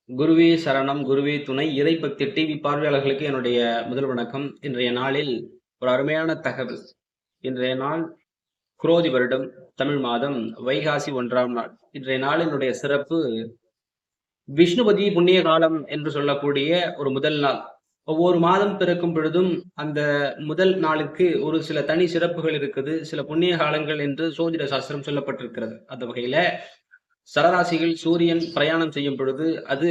குருவே சரணம், குருவே துணை. இறைபக்தி டிவி பார்வையாளர்களுக்கு என்னுடைய முதல் வணக்கம். இன்றைய நாளில் ஒரு அருமையான தகவல். இன்றைய நாள் குரோதி வருடம், தமிழ் மாதம் வைகாசி 1ஆம் நாள். இன்றைய நாளினுடைய சிறப்பு விஷ்ணுபதி புண்ணிய காலம் என்று சொல்லக்கூடிய ஒரு முதல் நாள். ஒவ்வொரு மாதம் பிறக்கும் பொழுதும் அந்த முதல் நாளுக்கு ஒரு சில தனி சிறப்புகள் இருக்குது. சில புண்ணிய காலங்கள் என்று சோதிட சாஸ்திரம் சொல்லப்பட்டிருக்கிறது. அந்த வகையில சரராசியில் சூரியன் பிரயாணம் செய்யும் பொழுது அது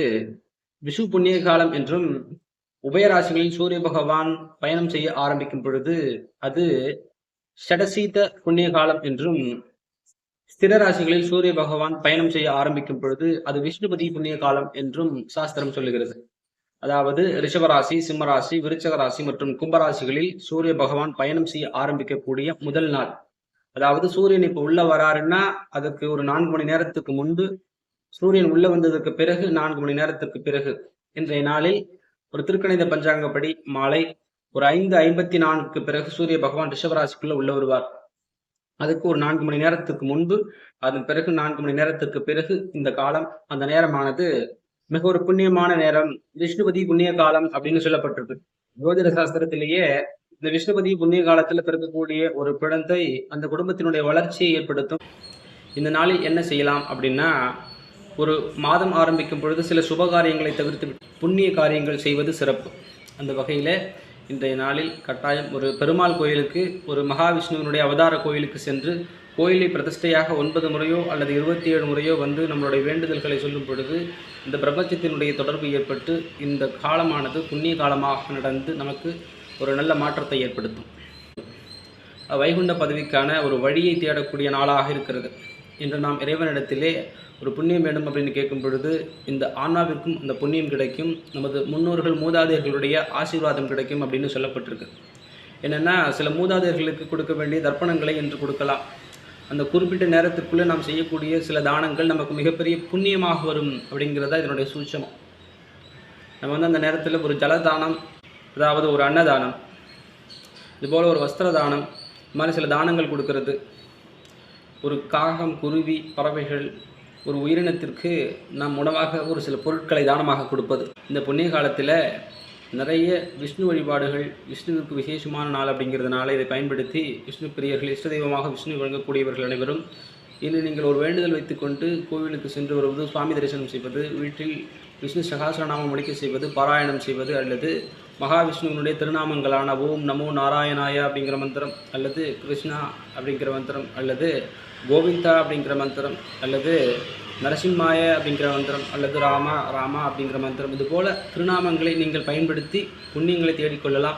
விஷு புண்ணிய காலம் என்றும், உபயராசிகளில் சூரிய பகவான் பயணம் செய்ய ஆரம்பிக்கும் பொழுது அது ஷடசீத புண்ணிய காலம் என்றும், ஸ்திர ராசிகளில் சூரிய பகவான் பயணம் செய்ய ஆரம்பிக்கும் பொழுது அது விஷ்ணுபதி புண்ணிய காலம் என்றும் சாஸ்திரம் சொல்லுகிறது. அதாவது ரிஷபராசி, சிம்மராசி, விருச்சக ராசி மற்றும் கும்பராசிகளில் சூரிய பகவான் பயணம் செய்ய ஆரம்பிக்கக்கூடிய முதல் நாள். அதாவது சூரியன் இப்ப உள்ள வராருன்னா அதுக்கு ஒரு 4 மணி நேரத்துக்கு முன்பு, சூரியன் உள்ள வந்ததுக்கு பிறகு 4 மணி நேரத்துக்கு பிறகு, இன்றைய நாளில் ஒரு திருக்கணித பஞ்சாங்கப்படி மாலை ஒரு 5:54க்கு பிறகு சூரிய பகவான் ரிஷபராசிக்குள்ள உள்ள வருவார். அதுக்கு ஒரு 4 மணி நேரத்துக்கு முன்பு, அதன் பிறகு 4 மணி நேரத்துக்கு பிறகு இந்த காலம், அந்த நேரமானது மிக ஒரு புண்ணியமான நேரம். விஷ்ணுபதி புண்ணிய காலம் அப்படின்னு சொல்லப்பட்டிருக்கு. ஜோதிட சாஸ்திரத்திலேயே இந்த விஷ்ணுபதி புண்ணிய காலத்துல பிறக்கக்கூடிய ஒரு குழந்தை அந்த குடும்பத்தினுடைய வளர்ச்சியை ஏற்படுத்தும். இந்த நாளில் என்ன செய்யலாம் அப்படின்னா, ஒரு மாதம் ஆரம்பிக்கும் பொழுது சில சுப காரியங்களை தவிர்த்து புண்ணிய காரியங்கள் செய்வது சிறப்பு. அந்த வகையில் இன்றைய நாளில் கட்டாயம் ஒரு பெருமாள் கோயிலுக்கு, ஒரு மகாவிஷ்ணுவினுடைய அவதார கோயிலுக்கு சென்று கோயிலை பிரதிஷ்டையாக 9 முறையோ அல்லது 27 முறையோ வந்து நம்மளுடைய வேண்டுதல்களை சொல்லும் பொழுது இந்த பிரபஞ்சத்தினுடைய தொடர்பு ஏற்பட்டு இந்த காலமானது புண்ணிய காலமாக நடந்து நமக்கு ஒரு நல்ல மாற்றத்தை ஏற்படுத்தும். வைகுண்ட பதவிக்கான ஒரு வழியை தேடக்கூடிய நாளாக இருக்கிறது. இன்று நாம் இறைவனிடத்திலே ஒரு புண்ணியம் வேண்டும் அப்படின்னு கேட்கும் பொழுது இந்த ஆன்மாவிற்கும் அந்த புண்ணியம் கிடைக்கும், நமது முன்னோர்கள் மூதாதையர்களுடைய ஆசீர்வாதம் கிடைக்கும் அப்படின்னு சொல்லப்பட்டிருக்கு. என்னென்னா, சில மூதாதையர்களுக்கு கொடுக்க வேண்டிய தர்ப்பணங்களை என்று கொடுக்கலாம். அந்த குறிப்பிட்ட நேரத்திற்குள்ளே நாம் செய்யக்கூடிய சில தானங்கள் நமக்கு மிகப்பெரிய புண்ணியமாக வரும் அப்படிங்கிறதா இதனுடைய சூட்சமம். நம்ம வந்து அந்த நேரத்தில் ஒரு ஜலதானம், அதாவது ஒரு அன்னதானம், இதுபோல் ஒரு வஸ்திர தானம், இது மாதிரி சில தானங்கள் கொடுக்கறது, ஒரு காகம், குருவி, பறவைகள், ஒரு உயிரினத்திற்கு நாம் உணவாக ஒரு சில பொருட்களை தானமாக கொடுப்பது. இந்த புண்ணிய காலத்தில் நிறைய விஷ்ணு வழிபாடுகள், விஷ்ணுவிற்கு விசேஷமான நாள் அப்படிங்கிறதுனால இதை பயன்படுத்தி விஷ்ணு பிரியர்கள், இஷ்ட தெய்வமாக விஷ்ணு வழங்கக்கூடியவர்கள் அனைவரும் இன்று நீங்கள் ஒரு வேண்டுதல் வைத்துக்கொண்டு கோவிலுக்கு சென்று வருவது, சுவாமி தரிசனம் செய்வது, வீட்டில் விஷ்ணு சகஸ்ரநாமம் முடிக்க செய்வது, பாராயணம் செய்வது, அல்லது மகாவிஷ்ணுவினுடைய திருநாமங்களான ஓம் நமோ நாராயணாய அப்படிங்கிற மந்திரம், அல்லது கிருஷ்ணா அப்படிங்கிற மந்திரம், அல்லது கோவிந்தா அப்படிங்கிற மந்திரம், அல்லது நரசிம்மாய அப்படிங்கிற மந்திரம், அல்லது ராமா ராமா அப்படிங்கிற மந்திரம், இதுபோல திருநாமங்களை நீங்கள் பயன்படுத்தி புண்ணியங்களை தேடிக்கொள்ளலாம்.